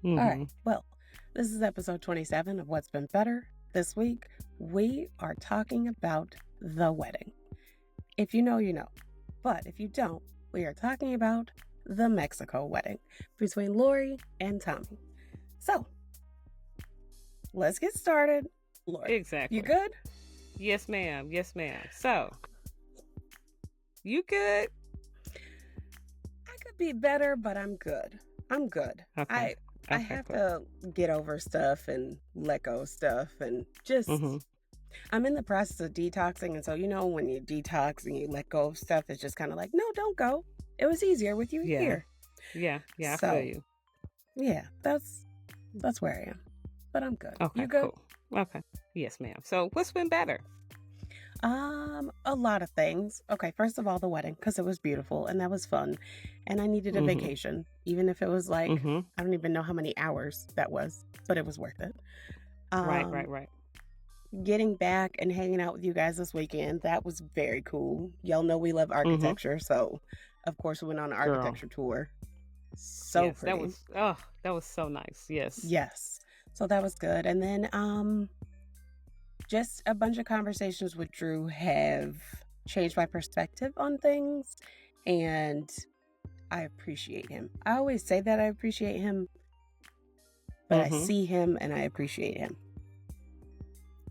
All right. Well, this is episode 27 of What's Been Better. This week, we are talking about the wedding. If you know, you know. But if you don't, we are talking about the Mexico wedding between Lori and Tommy. So, let's get started. Lori, Exactly. you good? Yes, ma'am. Yes, ma'am. So, you good? I could be better, but I'm good. I'm good. Okay. I have to get over stuff and let go of stuff and just, I'm in the process of detoxing. And so, you know, when you detox and you let go of stuff, it's just kind of like, no, don't go. It was easier with you here. Yeah. I So, feel you. Yeah, that's where I am. But I'm good. Okay, You good? cool. Okay. Yes, ma'am. So, what's been better? A lot of things. Okay, first of all, the wedding, because it was beautiful and that was fun. And I needed a vacation, even if it was like, I don't even know how many hours that was, but it was worth it. Right. Getting back and hanging out with you guys this weekend, that was very cool. Y'all know we love architecture, so of course we went on an architecture tour. So yes, pretty. That was so nice. Yes. So that was good. And then just a bunch of conversations with Drew have changed my perspective on things, and I appreciate him. I always say that I appreciate him, but I see him and I appreciate him.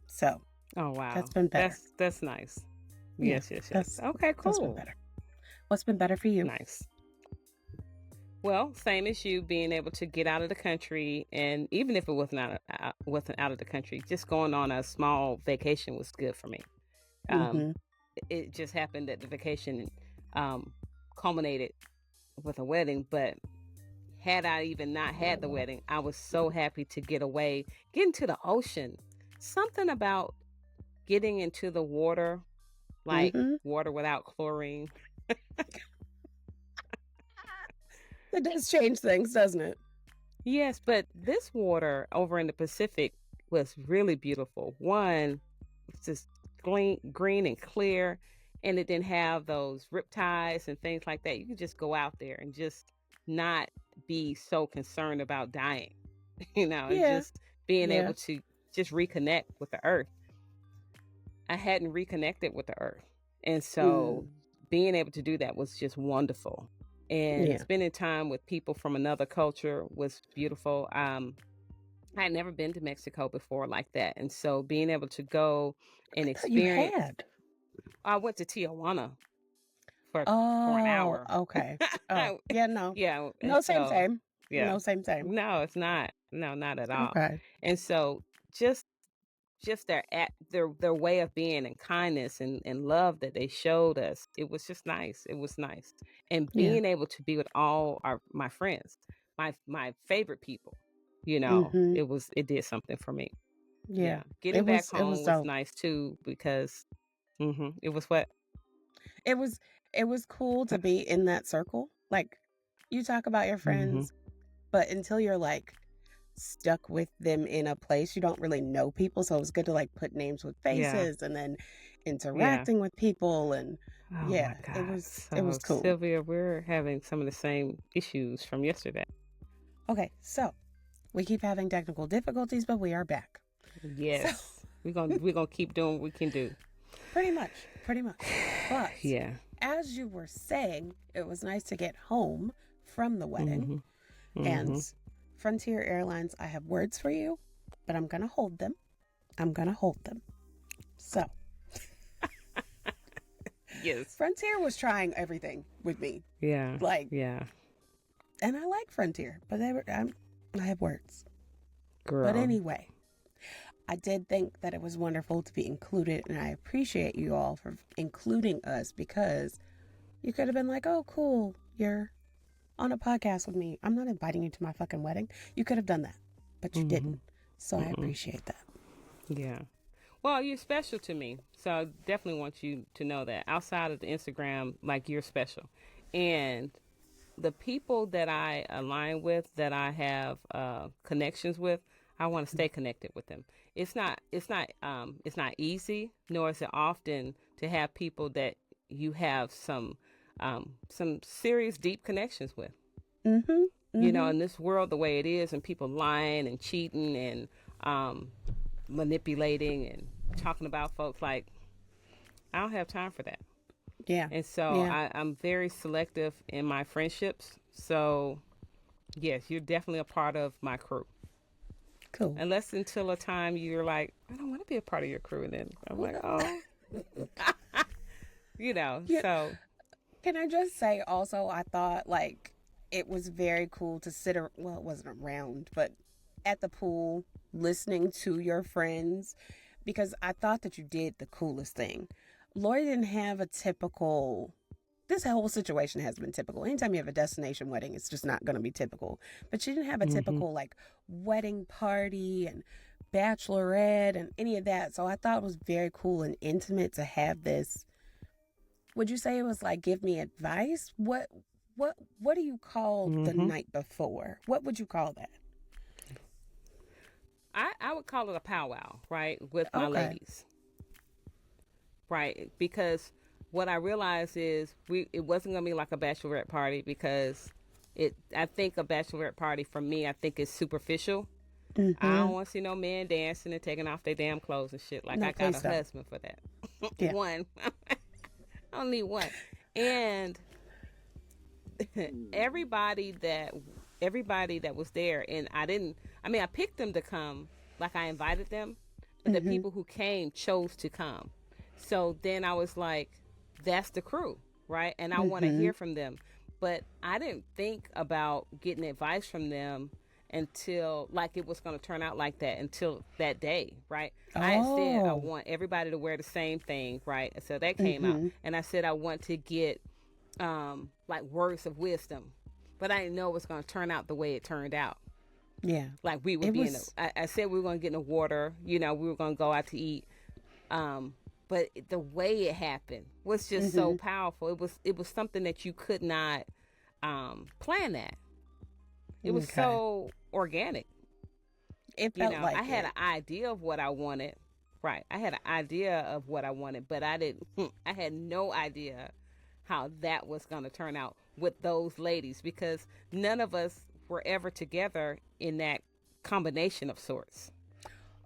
So, oh wow, that's been better. That's nice. Yeah, Yes. Okay, cool. That's been better. What's been better for you? Nice. Well, same as you, being able to get out of the country, and even if it wasn't out of the country, just going on a small vacation was good for me. It just happened that the vacation culminated with a wedding, but had I even not had the wedding, I was so happy to get away, get into the ocean. Something about getting into the water, like water without chlorine. It does change things, doesn't it? Yes, but this water over in the Pacific was really beautiful. One, it's just green and clear, and it didn't have those riptides and things like that. You could just go out there and just not be so concerned about dying, and just being able to just reconnect with the earth. I hadn't reconnected with the earth, and so being able to do that was just wonderful. And spending time with people from another culture was beautiful. I had never been to Mexico before like that. And so being able to go and experience. You had. I went to Tijuana for an hour. Okay. Oh, yeah, no. Yeah. No, same. Yeah. No, same. No, it's not. No, not at all. Okay. And so just their way of being and kindness and love that they showed us, it was just nice. It was nice. And being able to be with all my friends, my favorite people, it did something for me. Yeah. Getting back home was nice too, because it was what? It was cool to be in that circle. Like, you talk about your friends, but until you're like stuck with them in a place, you don't really know people. So it was good to like put names with faces and then interacting with people, and my God. it was cool. Sylvia, we're having some of the same issues from yesterday. Okay, so we keep having technical difficulties, but we are back. Yes. So, we're gonna keep doing what we can do. Pretty much. But as you were saying, it was nice to get home from the wedding. And Frontier Airlines, I have words for you, but I'm going to hold them. So. Yes. Frontier was trying everything with me. Yeah. And I like Frontier, but I have words. Girl. But anyway, I did think that it was wonderful to be included, and I appreciate you all for including us, because you could have been like, oh, cool, you're on a podcast with me. I'm not inviting you to my fucking wedding. You could have done that, but you didn't. So I appreciate that. Yeah. Well, you're special to me. So I definitely want you to know that outside of the Instagram, like, you're special. And the people that I align with, that I have connections with, I want to stay connected with them. It's not easy, nor is it often to have people that you have some serious, deep connections with. You know, in this world the way it is, and people lying and cheating and manipulating and talking about folks, like, I don't have time for that. Yeah. And so I'm very selective in my friendships. So yes, you're definitely a part of my crew. Cool. Unless until a time you're like, I don't want to be a part of your crew. And then I'm like, oh, you know, so. Can I just say also, I thought like it was very cool to sit, well, it wasn't around, but at the pool listening to your friends, because I thought that you did the coolest thing. Lori didn't have a typical, this whole situation has been typical. Anytime you have a destination wedding, it's just not going to be typical. But she didn't have a typical like wedding party and bachelorette and any of that. So I thought it was very cool and intimate to have this. Would you say it was like, give me advice? What do you call the night before? What would you call that? I would call it a powwow, right, with my ladies. Right, because what I realized is it wasn't going to be like a bachelorette party, because I think a bachelorette party for me, I think is superficial. I don't want to see no men dancing and taking off their damn clothes and shit. Like, no, I got a husband for that. One. I don't need one. And everybody that was there, and I picked them to come, like I invited them, but the people who came chose to come. So then I was like, that's the crew, right? And I want to hear from them. But I didn't think about getting advice from them until, like, it was going to turn out like that until that day, right? I had said I want everybody to wear the same thing, right? So that came out. And I said I want to get, like, words of wisdom. But I didn't know it was going to turn out the way it turned out. Yeah. Like, we would I said we were going to get in the water. You know, we were going to go out to eat. But the way it happened was just so powerful. It was something that you could not plan that. It was so organic. It felt like I had an idea of what I wanted. Right. I had an idea of what I wanted, but I had no idea how that was going to turn out with those ladies, because none of us were ever together in that combination of sorts.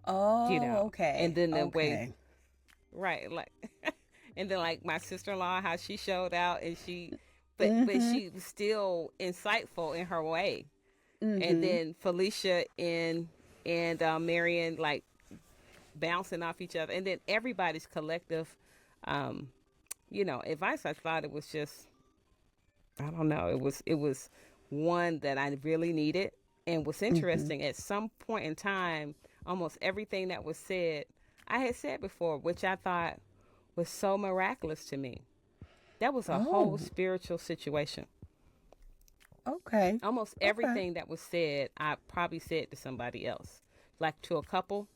Oh, okay. And then the way, right, like, and then like my sister-in-law, how she showed out, and but she was still insightful in her way. And then Felicia and Marion, like, bouncing off each other, and then everybody's collective, advice. I thought it was just, I don't know, it was one that I really needed. And what's interesting, at some point in time, almost everything that was said, I had said before, which I thought was so miraculous to me. That was a whole spiritual situation. Okay. Almost everything that was said, I probably said to somebody else, like to a couple,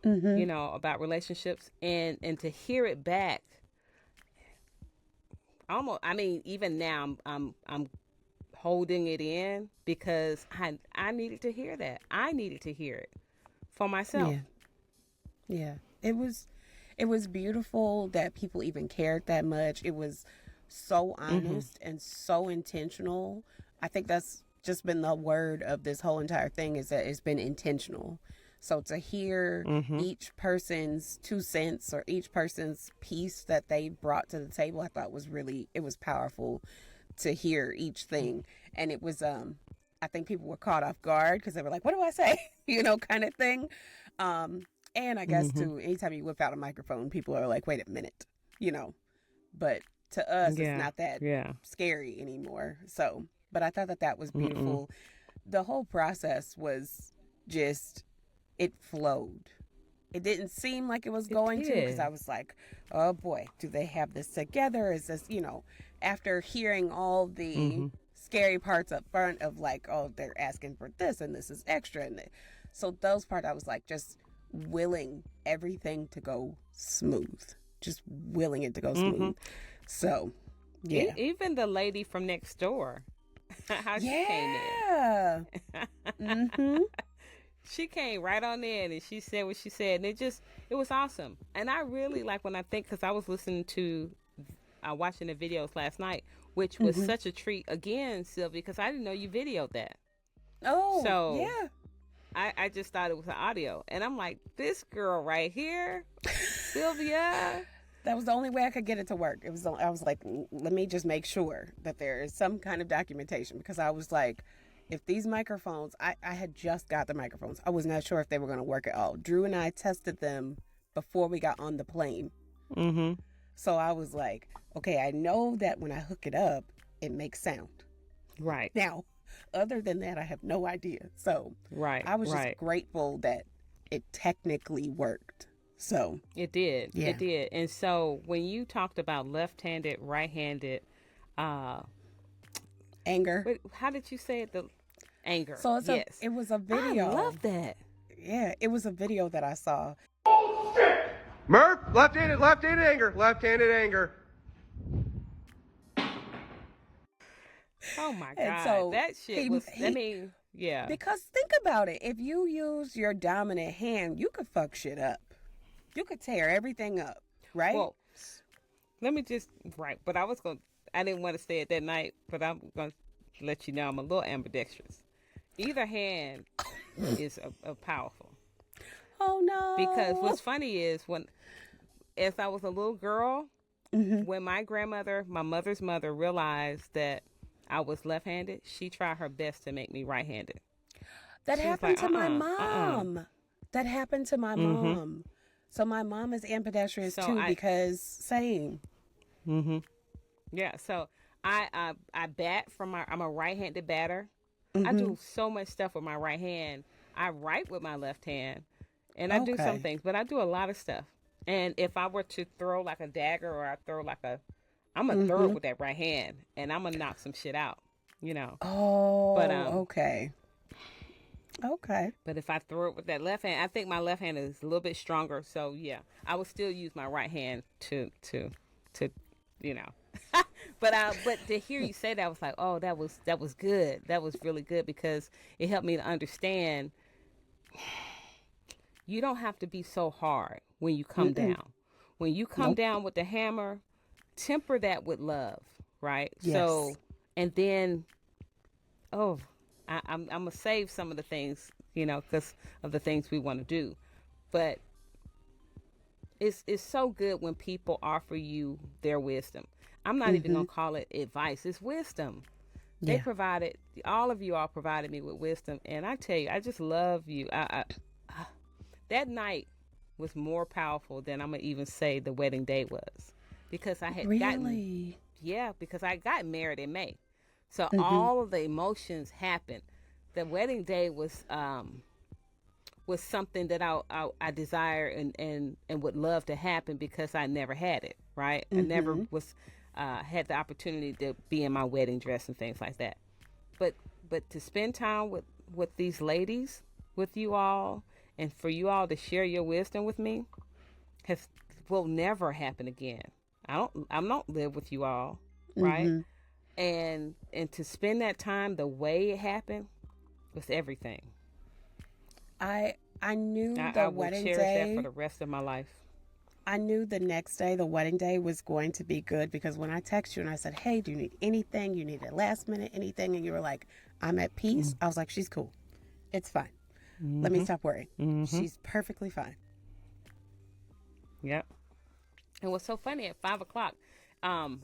about relationships, and to hear it back. Almost, even now, I'm holding it in, because I needed to hear that. I needed to hear it for myself. Yeah. It was beautiful that people even cared that much. It was so honest and so intentional. I think that's just been the word of this whole entire thing, is that it's been intentional. So to hear each person's 2 cents or each person's piece that they brought to the table, I thought it was powerful to hear each thing. And it was, I think people were caught off guard, because they were like, what do I say? Kind of thing. And I guess too, anytime you whip out a microphone, people are like, wait a minute, but to us, it's not that scary anymore. So, but I thought that was beautiful. The whole process was just, it flowed. It didn't seem like it was going to, because I was like, oh boy, do they have this together? Is this, after hearing all the scary parts up front of like, oh, they're asking for this and this is extra. And so those parts, I was like, just willing everything to go smooth, just willing it to go smooth. So, yeah. Even the lady from next door, how she came in. She came right on in, and she said what she said, and it was awesome. And I really like, when I think, because I was listening to, watching the videos last night, which was such a treat again, Sylvia, because I didn't know you videoed that. Oh, So yeah. I just thought it was an audio. And I'm like, this girl right here, Sylvia. That was the only way I could get it to work. I was like, let me just make sure that there is some kind of documentation, because I was like, if these microphones, I had just got the microphones. I was not sure if they were going to work at all. Drew and I tested them before we got on the plane. Mm-hmm. So I was like, okay, I know that when I hook it up, it makes sound. Right. Now, other than that, I have no idea. So Right. I was just grateful that it technically worked. So It did. Yeah. It did. And so when you talked about left-handed, right-handed, anger. wait, how did you say it? The anger. So yes. it was a video. I love that. Yeah, it was a video that I saw. Murph, left-handed anger, left-handed anger. Oh my And God. so that shit was, I mean, yeah. Because think about it. If you use your dominant hand, you could fuck shit up. You could tear everything up, right? Well, let me just, but I didn't want to say it that night, but I'm going to let you know I'm a little ambidextrous. Either hand is a powerful. Oh, no. Because what's funny is as I was a little girl, when my grandmother, my mother's mother, realized that I was left-handed, she tried her best to make me right-handed. That happened to my mom. That happened to my mom. So my mom is ambidextrous too, because same. Mm-hmm. Yeah. So I bat I'm a right-handed batter. I do so much stuff with my right hand. I write with my left hand, and I do some things, but I do a lot of stuff. And if I were to throw like a dagger, or I throw like I'm gonna throw it with that right hand, and I'm gonna knock some shit out, you know. Oh, but okay. But if I throw it with that left hand, I think my left hand is a little bit stronger. So yeah, I would still use my right hand to you know. but to hear you say that, I was like, oh, that was good. That was really good, because it helped me to understand you don't have to be so hard when you come down. When you come down with the hammer, temper that with love, right? Yes. So, and then, I'm going to save some of the things, you know, because of the things we want to do. But it's so good when people offer you their wisdom. I'm not even going to call it advice. It's wisdom. They provided, all of you all provided me with wisdom. And I tell you, I just love you. That night was more powerful than I'm going to even say the wedding day was. Because I had because I got married in May. So all of the emotions happened. The wedding day was something that I desire and would love to happen, because I never had it, right? I never was had the opportunity to be in my wedding dress and things like that. But to spend time with these ladies, with you all, and for you all to share your wisdom with me will never happen again. I don't live with you all, right? And to spend that time the way it happened was everything. I knew I wedding will cherish day that for the rest of my life. I knew the next day, the wedding day, was going to be good, because when I texted you and I said, hey, do you need anything? You need a last minute anything? And you were like, I'm at peace. I was like, she's cool. It's fine. Let me stop worrying. She's perfectly fine. Yep. And what's so funny, at 5:00,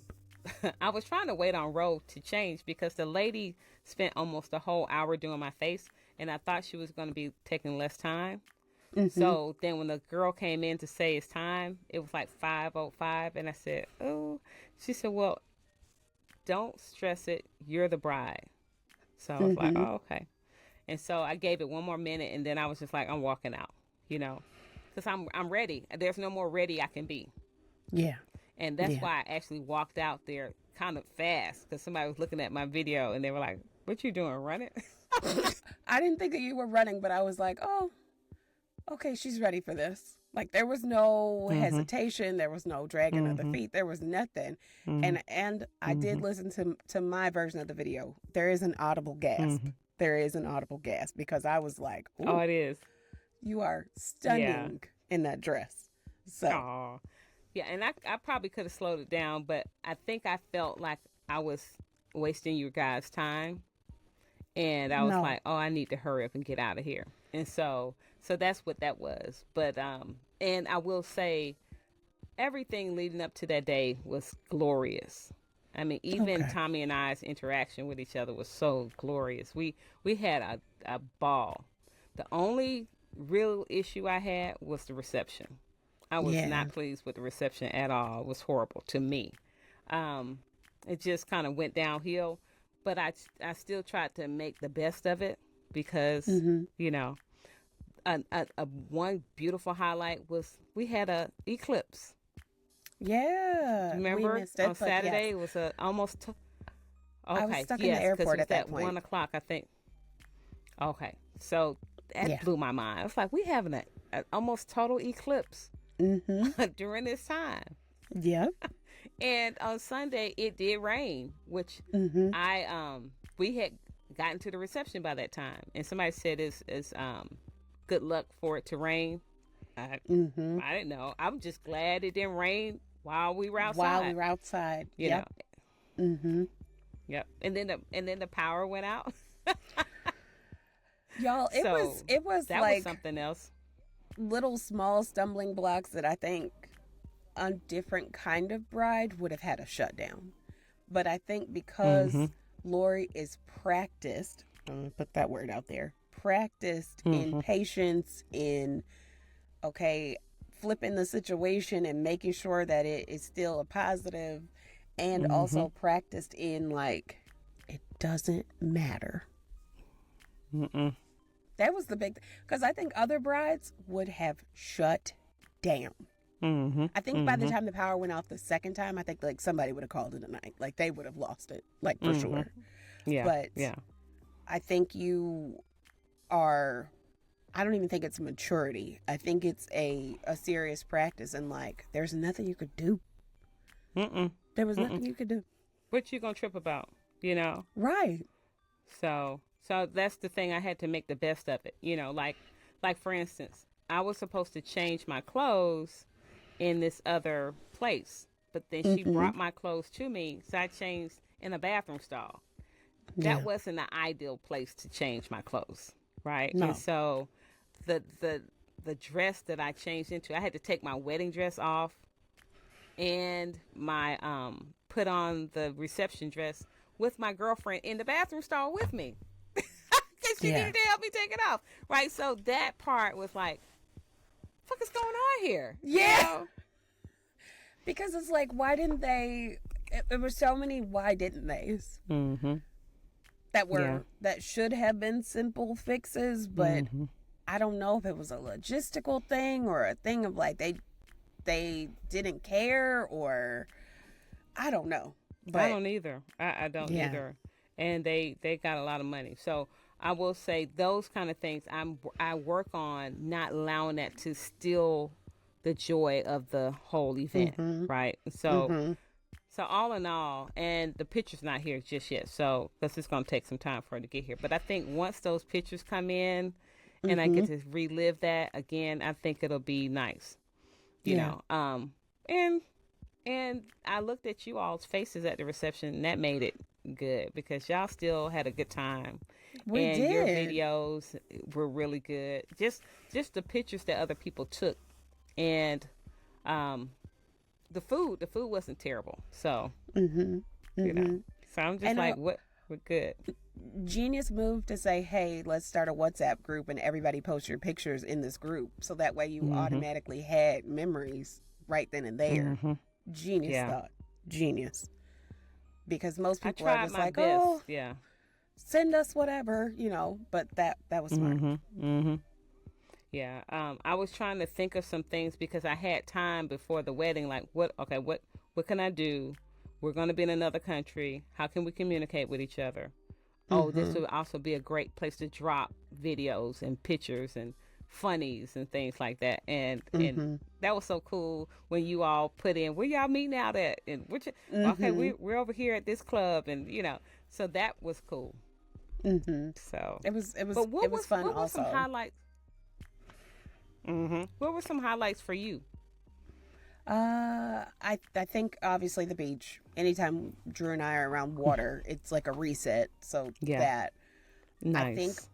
I was trying to wait on Ro to change, because the lady spent almost a whole hour doing my face, and I thought she was going to be taking less time. So then when the girl came in to say it's time, it was like 5:05, and I said, oh. She said, well, don't stress it. You're the bride. So I was like, oh, okay. And so I gave it one more minute, and then I was just like, I'm walking out, you know, because I'm ready. There's no more ready I can be. Yeah. And that's why I actually walked out there kind of fast, because somebody was looking at my video, and they were like, what you doing, running? I didn't think that you were running, but I was like, oh, okay, she's ready for this. Like, there was no hesitation. There was no dragging of the feet. There was nothing. And I did listen to my version of the video. There is an audible gasp. There is an audible gasp, because I was like, ooh, oh, it is. You are stunning in that dress. So. Aww. Yeah, and I probably could have slowed it down, but I think I felt like I was wasting your guys' time. And I was No. like, oh, I need to hurry up and get out of here. And so that's what that was. But and I will say everything leading up to that day was glorious. I mean, even Okay. Tommy and I's interaction with each other was so glorious. We had a ball. The only real issue I had was the reception. I was Yeah. not pleased with the reception at all. It was horrible to me. It just kind of went downhill, but I still tried to make the best of it because you know, a one beautiful highlight was we had a eclipse. Yeah. Remember we missed it, on but Saturday yes. it was a almost. I was Okay, stuck in yes, the 'cause it airport was at that point. 1 o'clock, I think. Okay, so that Yeah. blew my mind. It's like we having a almost total eclipse during this time. Yep. And on Sunday it did rain, which I we had gotten to the reception by that time, and somebody said it's good luck for it to rain. I didn't know. I'm just glad it didn't rain while we were outside. While we were outside. You Yep. know. Yep. And then the power went out. Y'all, it So, was that like was something else. little small stumbling blocks that I think a different kind of bride would have had a shutdown. But I think because Lori is practiced, I'm gonna put that word out there, practiced in patience, in flipping the situation and making sure that it is still a positive, and also practiced in like it doesn't matter. That was the big, because I think other brides would have shut down. I think by the time the power went off the second time, I think like somebody would have called it a night. Like they would have lost it, like for sure. Yeah. But yeah. I think you are, I don't even think it's maturity. I think it's a serious practice, and like there's nothing you could do. There was nothing you could do. What you gonna trip about? You know. Right. So that's the thing. I had to make the best of it. You know, like for instance, I was supposed to change my clothes in this other place, but then she brought my clothes to me, so I changed in a bathroom stall. That wasn't the ideal place to change my clothes, right? No. And so the dress that I changed into, I had to take my wedding dress off and my put on the reception dress with my girlfriend in the bathroom stall with me. Because she needed to help me take it off. Right? So that part was like, fuck is going on here? Yeah. You know? Because it's like, why didn't they? There were so many why didn't theys that should have been simple fixes, but I don't know if it was a logistical thing or a thing of like they didn't care, or I don't know. But I don't either. I don't either. And they got a lot of money. So I will say those kind of things I work on not allowing that to steal the joy of the whole event, right? So so all in all, and the picture's not here just yet, so because it's going to take some time for it to get here. But I think once those pictures come in and I get to relive that again, I think it'll be nice, you know. And I looked at you all's faces at the reception, and that made it good because y'all still had a good time. We and did. Your videos were really good. Just the pictures that other people took, and the food wasn't terrible. So you know, so I'm just And like, we're good. Genius move to say, hey, let's start a WhatsApp group and everybody post your pictures in this group, so that way you automatically had memories right then and there. Genius thought. Genius. Because most I people are tried just my like, best. oh, Yeah. send us whatever, you know, but that was smart. Yeah. I was trying to think of some things because I had time before the wedding. Like, what can I do? We're going to be in another country. How can we communicate with each other? Oh, this would also be a great place to drop videos and pictures and funnies and things like that. And that was so cool when you all put in, where y'all meeting out at? And okay, we're over here at this club, and you know, so that was cool. So It was fun. What were also some highlights? What were some highlights for you? I think obviously the beach. Anytime Drew and I are around water, it's like a reset. So that I think Nice.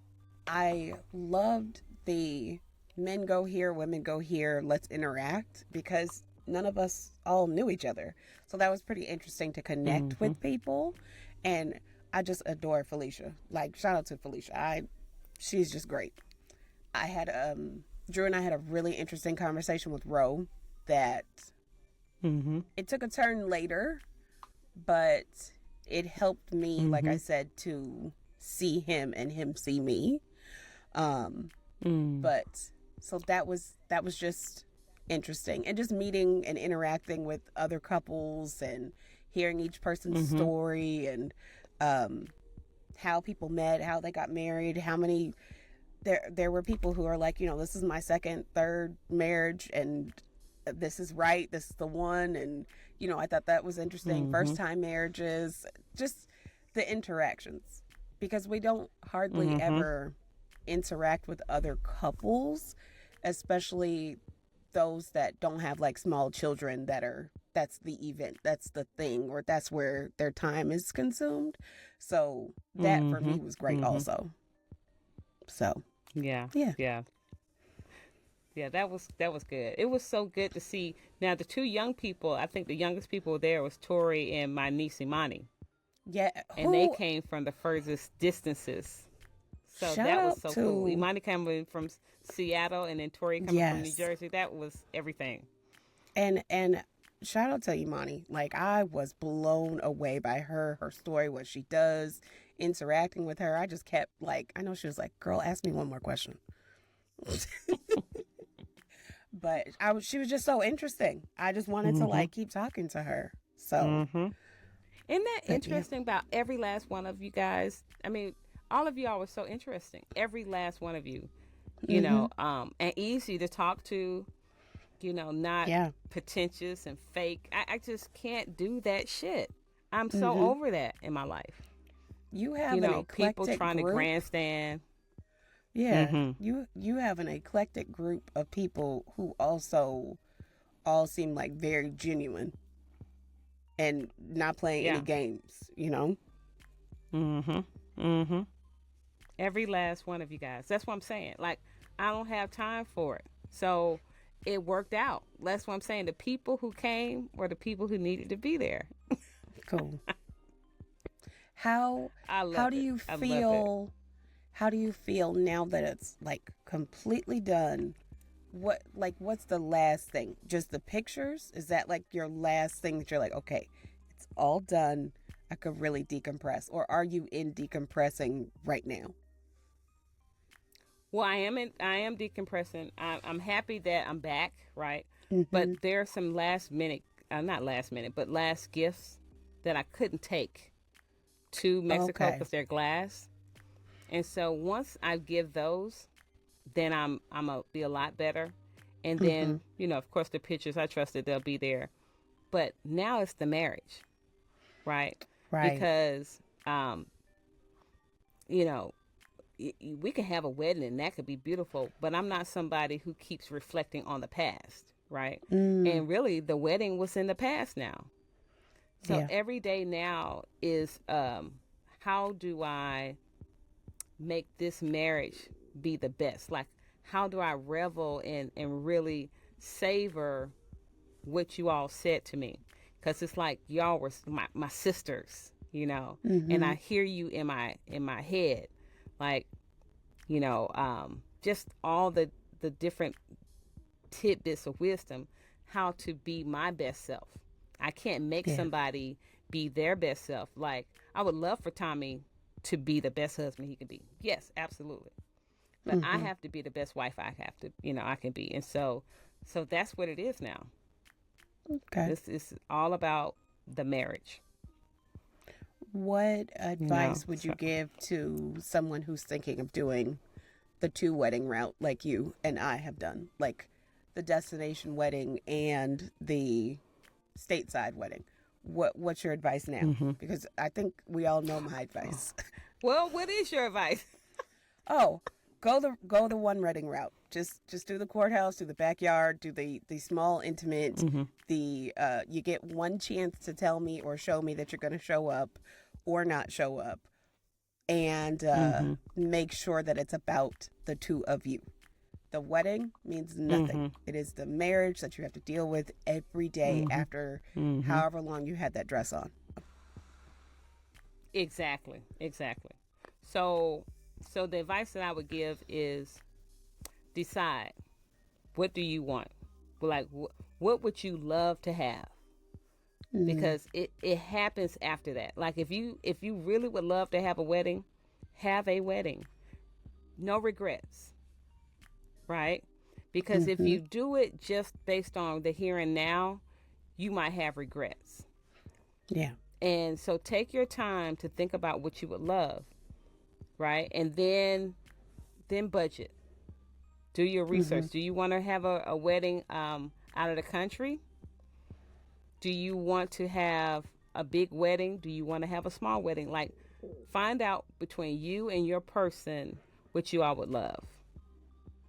I loved the men go here, women go here, let's interact, because none of us all knew each other. So that was pretty interesting to connect Mm-hmm. with people. And I just adore Felicia. Like, shout out to Felicia. She's just great. I had Drew and I had a really interesting conversation with Ro that Mm-hmm. it took a turn later, but it helped me, like I Mm-hmm. said, to see him and him see me. Um, Mm. but so that was just interesting, and just meeting and interacting with other couples and hearing each person's Mm-hmm. story, and um, how people met, how they got married, how many there were people who are like, this is my second, third marriage, and this is right, this is the one, and I thought that was interesting. Mm-hmm. First time marriages, just the interactions, because we don't hardly Mm-hmm. ever interact with other couples, especially those that don't have like small children that's the event, that's the thing, or that's where their time is consumed. So that for Mm-hmm. me was great Mm-hmm. also. So Yeah. yeah. Yeah. Yeah, that was good. It was so good to see. Now the two young people, I think the youngest people there was Tori and my niece Imani, Yeah, and they who came from the furthest distances. So shout that was out so cool. to, Imani coming from Seattle, and then Tori coming from New yes, Jersey. That was everything. and shout out to Imani. Like, I was blown away by her story, what she does, interacting with her. I just kept, like, I know she was like, "Girl, ask me one more question." But she was just so interesting. I just wanted to Mm-hmm. like keep talking to her. So, Mm-hmm. Isn't that but yeah. interesting about every last one of you guys? I mean, all of y'all were so interesting. Every last one of you, Mm-hmm. and easy to talk to, not Yeah. pretentious and fake. I just can't do that shit. I'm so Mm-hmm. over that in my life. You have an People eclectic trying to group. grandstand. Yeah. Mm-hmm. You have an eclectic group of people who also all seem like very genuine and not playing any Yeah. games. Mm-hmm. Mm-hmm. Every last one of you guys. That's what I'm saying. Like, I don't have time for it. So it worked out. That's what I'm saying. The people who came were the people who needed to be there. Cool. How I how love do it. you I love it. feel how do you feel now that it's like completely done? What's the last thing? Just the pictures? Is that like your last thing that you're like, okay, it's all done. I could really decompress. Or are you in decompressing right now? Well, I am decompressing. I'm happy that I'm back, right? But Mm-hmm. there are some last minute, not last minute, but last gifts that I couldn't take to Mexico Okay. because they're glass. And so once I give those, then I'm gonna be a lot better. And Mm-hmm. then of course, the pictures, I trust that they'll be there. But now it's the marriage, right? Right. Because you know we can have a wedding and that could be beautiful, but I'm not somebody who keeps reflecting on the past, right? Mm. And really, the wedding was in the past now. So Yeah. every day now is how do I make this marriage be the best? Like, how do I revel and really savor what you all said to me? Because it's like y'all were my sisters, and Mm-hmm. I hear you in my head, like, just all the different tidbits of wisdom, how to be my best self. I can't make Yeah. somebody be their best self. Like, I would love for Tommy to be the best husband he could be. Yes, absolutely. But I Mm-hmm. have to be the best wife I can be. And so that's what it is now. Okay. This is all about the marriage. What advice would you So give to someone who's thinking of doing the two wedding route like you and I have done? Like the destination wedding and the stateside wedding. What's your advice now? hmm Because I think we all know my advice. well, what is your advice? Oh, go the one wedding route. Just do the courthouse, do the backyard, do the small intimate. hmm The you get one chance to tell me or show me that you're going to show up or not show up. and make sure that it's about the two of you. The wedding means nothing. It is the marriage that you have to deal with every day after however long you had that dress on. Exactly. So the advice that I would give is decide, what do you want? Like, what would you love to have? Because it happens after that. Like, if you really would love to have a wedding, have a wedding. No regrets. Right? Because if you do it just based on the here and now, you might have regrets. Yeah. And so take your time to think about what you would love, right? And then budget. Do your research. Do you want to have a wedding out of the country? Do you want to have a big wedding? Do you want to have a small wedding? Like, find out between you and your person what you all would love.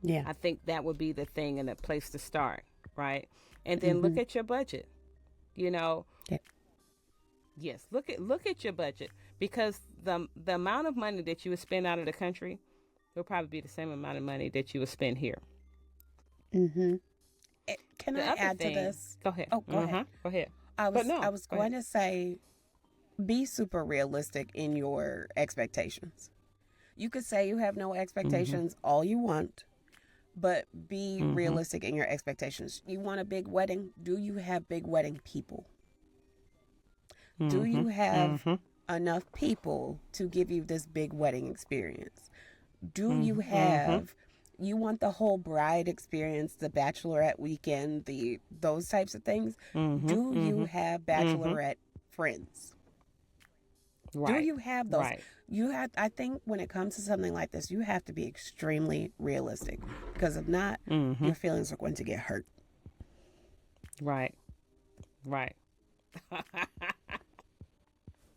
Yeah. I think that would be the thing and the place to start, right? And then look at your budget. You know, yes, look at your budget, because the amount of money that you would spend out of the country will probably be the same amount of money that you would spend here. Can I add to this? Go ahead. Oh, go ahead. Go ahead. I was going to say, be super realistic in your expectations. You could say you have no expectations all you want, but be realistic in your expectations. You want a big wedding? Do you have big wedding people? Do you have enough people to give you this big wedding experience? Do you have, you want the whole bride experience, the bachelorette weekend, those types of things? Do you have bachelorette friends? Right. Do you have those? Right. I think when it comes to something like this, you have to be extremely realistic, because if not, your feelings are going to get hurt. Right.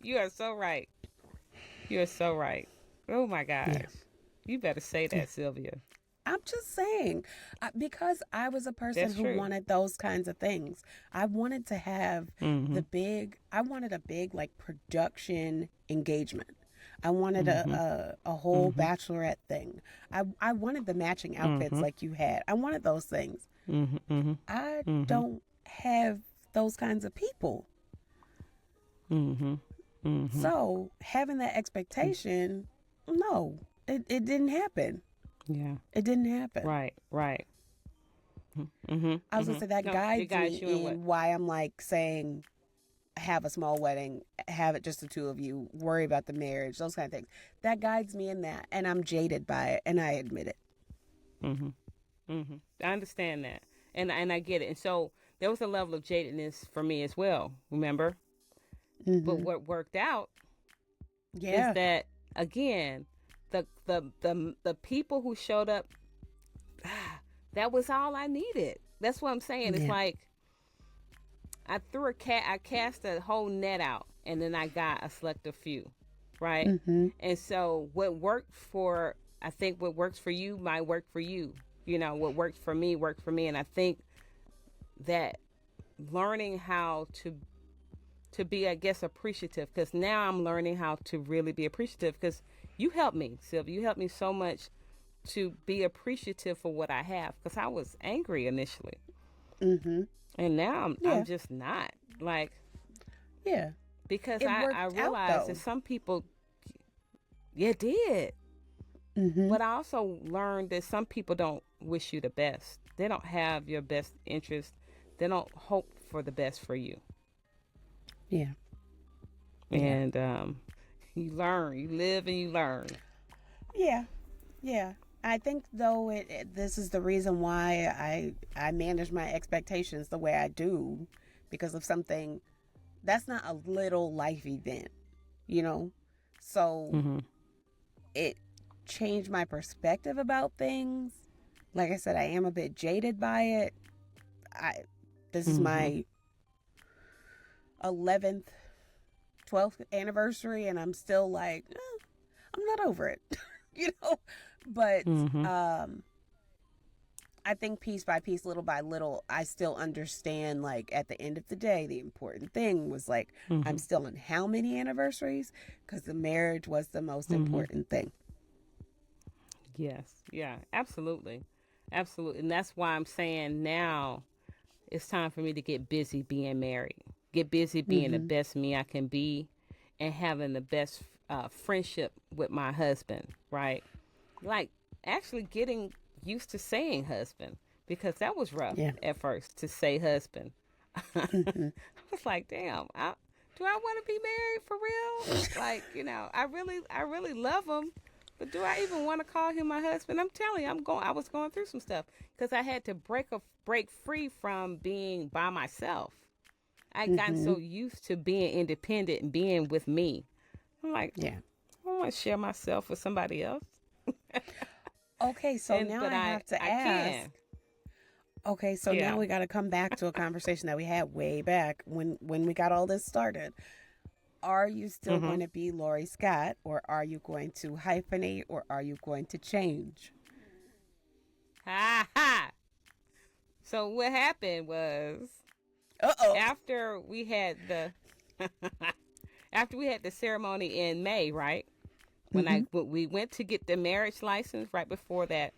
You are so right. Oh my gosh. Yeah. You better say that, Sylvia. I'm just saying, because I was a person who wanted those kinds of things. I wanted to have I wanted a big, like, production engagement. I wanted a whole bachelorette thing. I wanted the matching outfits like you had. I wanted those things. I don't have those kinds of people. So having that expectation, no, it didn't happen. Yeah, it didn't happen. Right. I was gonna say that guides me in why I'm like saying, have a small wedding, have it just the two of you, worry about the marriage, those kind of things. That guides me in that, and I'm jaded by it, and I admit it. I understand that, and I get it. And so there was a level of jadedness for me as well. Remember, but what worked out is that, again, the people who showed up, that was all I needed. That's what I'm saying. It's like I cast a whole net out, and then I got a selective few, right? And so what works for you might work for you. You know, what works for me worked for me. And I think that learning how to be, I guess, appreciative, because now I'm learning how to really be appreciative, because you helped me, Sylvia. You helped me so much to be appreciative for what I have, because I was angry initially. And now I'm just not, like, because I realized that some people, it did. But I also learned that some people don't wish you the best. They don't have your best interest. They don't hope for the best for you. And you learn, you live and you learn. I think, though, this is the reason why I manage my expectations the way I do, because of something that's not a little life event, you know? So it changed my perspective about things. Like I said, I am a bit jaded by it. This is my 11th, 12th anniversary, and I'm still like, I'm not over it, you know? But I think piece by piece, little by little, I still understand, like, at the end of the day, the important thing was, like, I'm still on how many anniversaries? Because the marriage was the most important thing. Yes. Yeah, absolutely. Absolutely. And that's why I'm saying now it's time for me to get busy being married, get busy being the best me I can be, and having the best friendship with my husband, right? Like, actually getting used to saying husband, because that was rough at first to say husband. I was like, damn, do I want to be married for real? Like, I really love him, but do I even want to call him my husband? I'm telling you, I was going through some stuff because I had to break free from being by myself. I gotten so used to being independent and being with me. I'm like, I don't want to share myself with somebody else. Okay, so now I have to ask. Okay, so now we got to come back to a conversation that we had way back when we got all this started. Are you still going to be Lori Scott, or are you going to hyphenate, or are you going to change? Ha ha! So what happened was, after we had the ceremony in May, right? When we went to get the marriage license, right before that,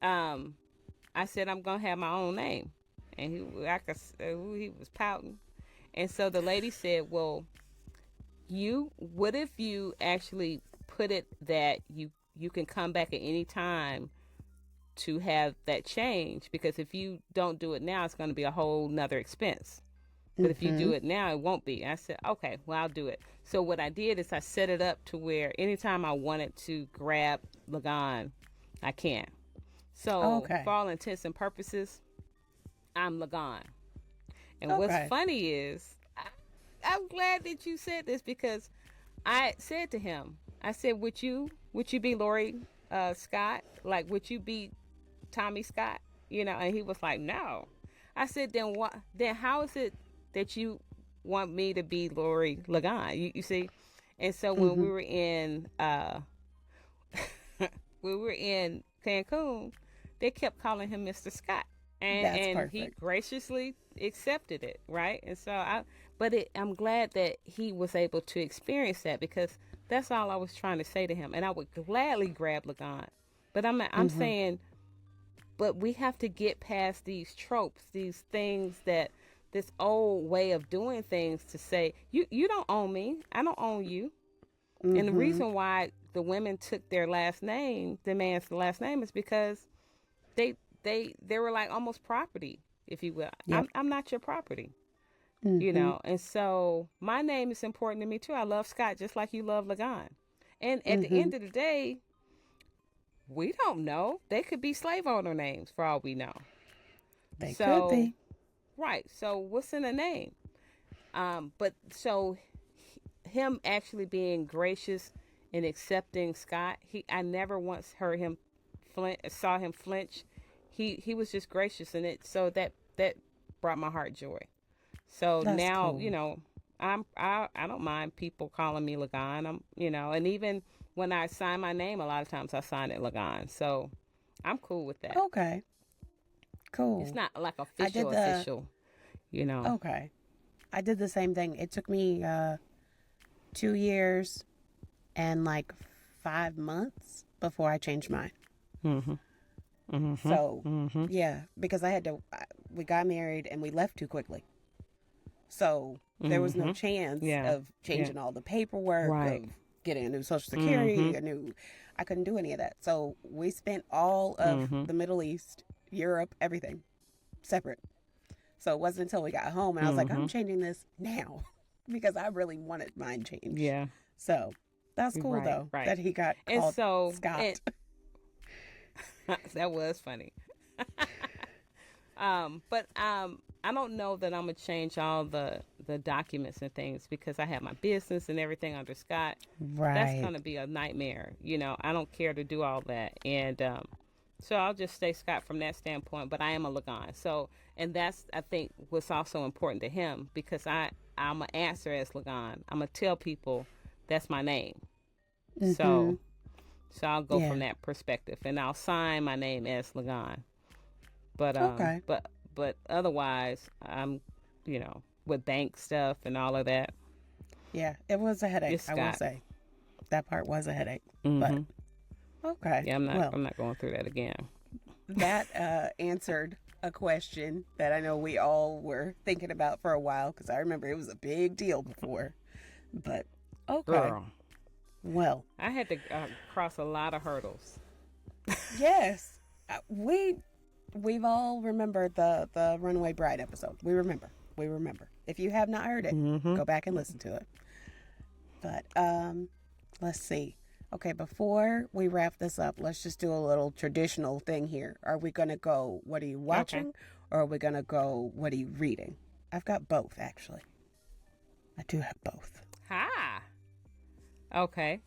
I said I'm gonna have my own name, and he was pouting, and so the lady said, "Well, what if you actually put it that you can come back at any time to have that change, because if you don't do it now, it's going to be a whole nother expense. But if you do it now, it won't be." I said, okay, well, I'll do it. So what I did is I set it up to where anytime I wanted to grab Lagan, I can. So for all intents and purposes, I'm Lagan. And what's funny is, I'm glad that you said this, because I said to him, I said, would you be Lori Scott? Like, would you be Tommy Scott? And he was like, no. I said, then what? Then how is it that you want me to be Lori Lagan? You see? And so when we were in Cancun, they kept calling him Mr. Scott. And he graciously accepted it, right? And so I'm glad that he was able to experience that, because that's all I was trying to say to him. And I would gladly grab Lagan. But I'm saying, but we have to get past these tropes, these things, this old way of doing things, to say, you don't own me, I don't own you. And the reason why the women took their last name, the man's last name, is because they were like almost property, if you will. Yep. I'm not your property, and so my name is important to me too. I love Scott just like you love Lagan. And at the end of the day, we don't know. They could be slave owner names for all we know. They could be. Right. So what's in a name? But so him actually being gracious and accepting Scott, I never once saw him flinch. He was just gracious, and so that brought my heart joy. So that's now cool. I don't mind people calling me Lagan. And even when I sign my name, a lot of times I sign it Lagan. So I'm cool with that. Okay. Cool. It's not like official. Okay. I did the same thing. It took me 2 years and like 5 months before I changed mine. So yeah, because we got married and we left too quickly. So there was no chance of changing all the paperwork, of getting a new Social Security, I couldn't do any of that. So we spent all of the Middle East, Europe, everything separate. So it wasn't until we got home and I was like, I'm changing this now because I really wanted mine changed. Yeah. So that's cool though, that he got called Scott. That was funny. But I don't know that I'm gonna change all the documents and things, because I have my business and everything under Scott. Right. That's gonna be a nightmare. I don't care to do all that, and so I'll just stay Scott from that standpoint. But I am a Lagan. So, and that's, I think, what's also important to him, because I'm gonna answer as Lagan. I'm gonna tell people that's my name. So I'll go from that perspective, and I'll sign my name as Lagan. But Okay. but otherwise, I'm, with bank stuff and all of that. Yeah, it was a headache. It's I will got. say that part was a headache. Mm-hmm. But okay. Yeah, Well, I'm not going through that again. that answered a question that I know we all were thinking about for a while, because I remember it was a big deal before. But okay. Girl, Well, I had to cross a lot of hurdles. yes, we've all remembered the Runaway Bride episode. We remember. If you have not heard it, Mm-hmm. go back and listen to it. But let's see. Okay, before we wrap this up, let's just do a little traditional thing here. Are we gonna go, what are you watching, or are we gonna go, what are you reading? I've got both, actually. I do have both. Ha. Okay.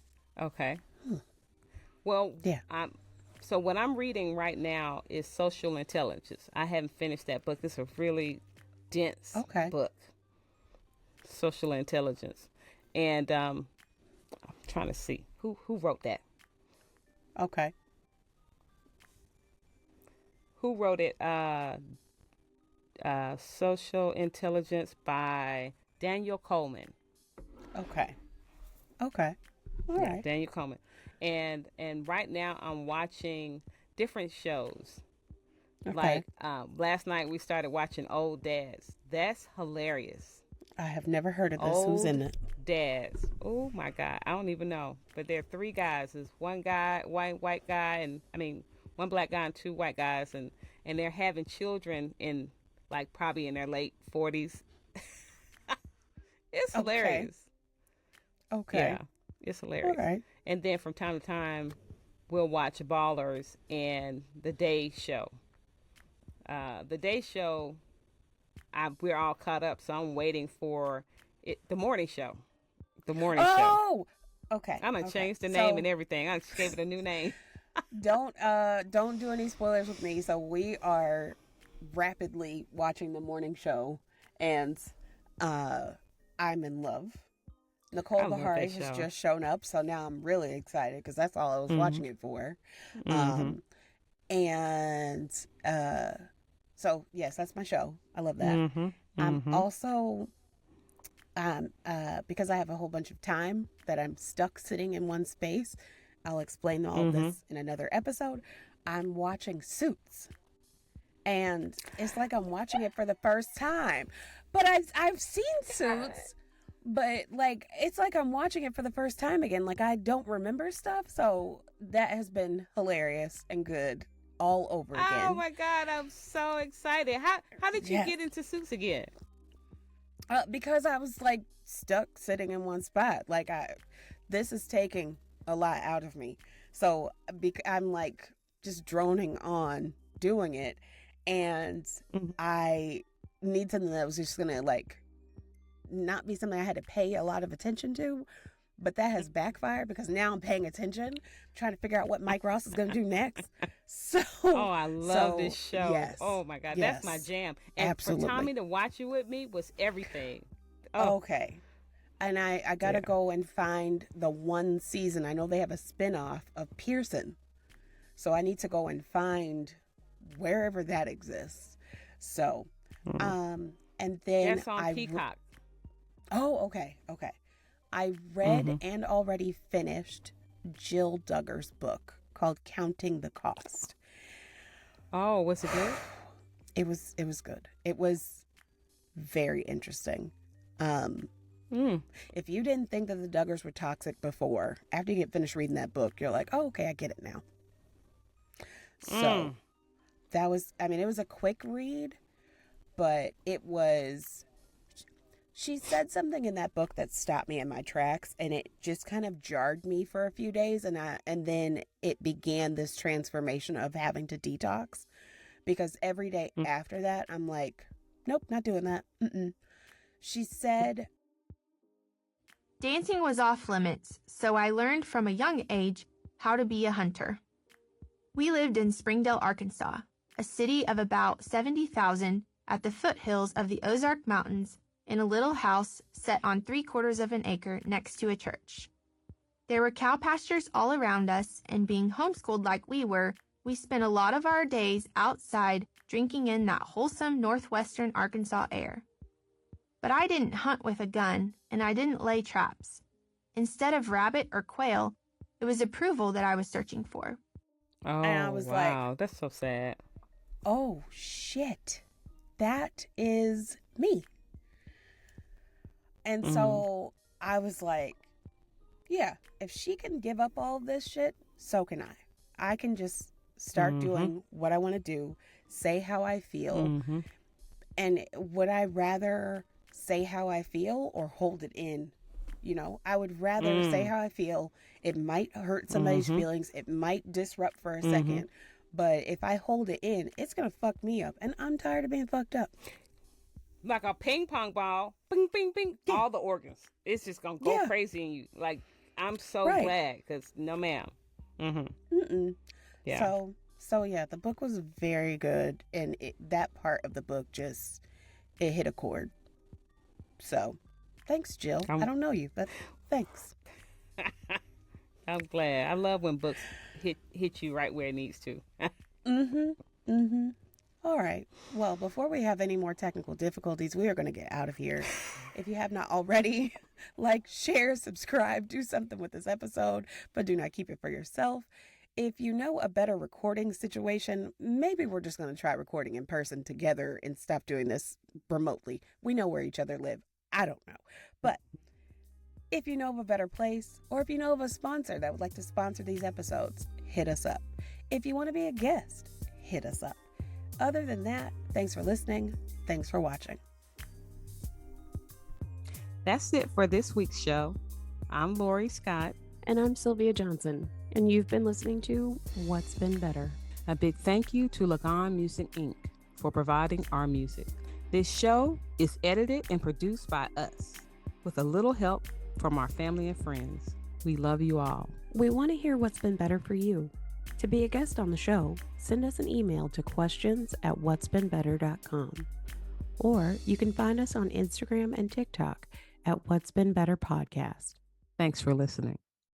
Well, Yeah. So what I'm reading right now is Social Intelligence. I haven't finished that book. It's a really dense book. Social Intelligence. And I'm trying to see who wrote that. Okay. Who wrote it? Social Intelligence by Daniel Coleman. Okay. All right. Daniel Coleman. And right now I'm watching different shows. Okay. Like last night we started watching Old Dads. That's hilarious. I have never heard of this. Who's in it? Dads. Oh my God. I don't even know. But there are three guys. There's one guy, white guy, one black guy and two white guys, and they're having children in probably in their late 40s. It's hilarious. Okay. Yeah, it's hilarious. All right. And then from time to time, we'll watch Ballers and The Day Show. The Day Show, we're all caught up, so I'm waiting for it. The Morning Show. The Morning Show. Oh, okay. I'm gonna change the name and everything. I just gave it a new name. Don't do any spoilers with me. So we are rapidly watching The Morning Show, and I'm in love. Nicole Bahari has just shown up, so now I'm really excited because that's all I was watching it for. So yes, that's my show. I love that. I'm also because I have a whole bunch of time that I'm stuck sitting in one space. I'll explain all this in another episode. I'm watching Suits, and it's like I'm watching it for the first time. But I've seen Suits. But, it's like I'm watching it for the first time again. I don't remember stuff. So that has been hilarious and good all over again. Oh, my God. I'm so excited. How did you get into Suits again? Because I was, stuck sitting in one spot. This is taking a lot out of me. So I'm, just droning on doing it. And I need something that was just going to, not be something I had to pay a lot of attention to, but that has backfired because now I'm paying attention, trying to figure out what Mike Ross is going to do next. I love this show. Yes, oh my God, yes, that's my jam. And absolutely. For Tommy to watch it with me was everything. Okay. And I got to go and find the one season. I know they have a spinoff of Pearson. So I need to go and find wherever that exists. So, and then that's on Peacock. Oh, okay. I read and already finished Jill Duggar's book called Counting the Cost. Oh, was it good? It was good. It was very interesting. If you didn't think that the Duggars were toxic before, after you get finished reading that book, you're like, oh, okay, I get it now. So that was, it was a quick read, but it was... She said something in that book that stopped me in my tracks, and it just kind of jarred me for a few days, and then it began this transformation of having to detox, because every day after that, I'm like, nope, not doing that. She said, dancing was off limits, so I learned from a young age how to be a hunter. We lived in Springdale, Arkansas, a city of about 70,000 at the foothills of the Ozark Mountains, in a little house set on 3/4 of an acre next to a church. There were cow pastures all around us, and being homeschooled like we were, We spent a lot of our days outside drinking in that wholesome northwestern Arkansas air. But I didn't hunt with a gun, and I didn't lay traps. Instead of rabbit or quail, it was approval that I was searching for. Oh, And I was wow. like, That's so sad. oh shit, that is me. And so I was like, yeah, if she can give up all of this shit, so can I. I can just start doing what I want to do, say how I feel. And would I rather say how I feel or hold it in? You know, I would rather say how I feel. It might hurt somebody's feelings. It might disrupt for a second. But if I hold it in, it's going to fuck me up. And I'm tired of being fucked up. Like a ping pong ball, bing, bing, bing, all the organs. It's just going to go crazy in you. Like, I'm so glad, because no ma'am. Yeah. So yeah, the book was very good. And that part of the book just, it hit a chord. So thanks, Jill. I don't know you, but thanks. I'm glad. I love when books hit you right where it needs to. All right. Well, before we have any more technical difficulties, we are going to get out of here. If you have not already, like, share, subscribe, do something with this episode, but do not keep it for yourself. If you know a better recording situation, maybe we're just going to try recording in person together and stop doing this remotely. We know where each other live. I don't know. But if you know of a better place, or if you know of a sponsor that would like to sponsor these episodes, hit us up. If you want to be a guest, hit us up. Other than that, thanks for listening. Thanks for watching. That's it for this week's show. I'm Lori Scott. And I'm Sylvia Johnson. And you've been listening to What's Been Better. A big thank you to Lagon Music Inc. for providing our music. This show is edited and produced by us, with a little help from our family and friends. We love you all. We want to hear what's been better for you. To be a guest on the show, send us an email to questions@whatsbeenbetter.com. Or you can find us on Instagram and TikTok at What's Been Better Podcast. Thanks for listening.